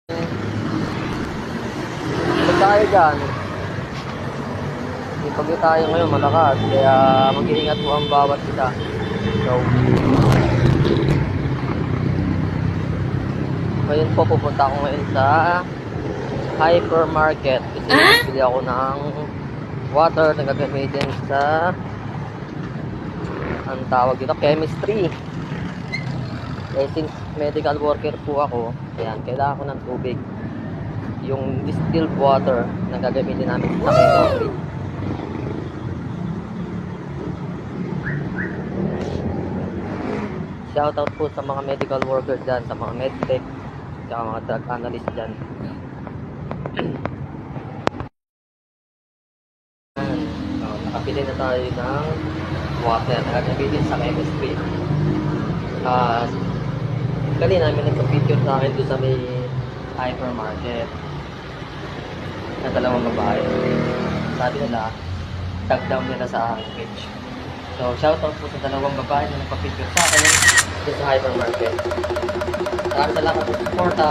Pag tayo dyan, pag tayo ngayon malakas, kaya mag-iingat po ang bawat isa. So, ngayon po pupunta ako ngayon sa hypermarket kasi bibili ako ng water na gagamitin sa ang tawag dito, chemistry. Eh, since medical worker po ako, ayan, kailangan ko ng tubig. Yung distilled water na gagamitin namin sa chemistry. Shoutout po sa mga medical workers dyan, sa mga medtech, sa mga drug analyst dyan. So, nakapili na tayo ng water na gagamitin sa chemistry. Kanina may nagpa-picture sa akin doon sa may hypermarket na dalawang babae. Sabi nila, tag down nila sa aking page. So, shoutout po sa dalawang babae na nagpa-picture sa akin doon sa hypermarket. Maraming salamat sa suporta.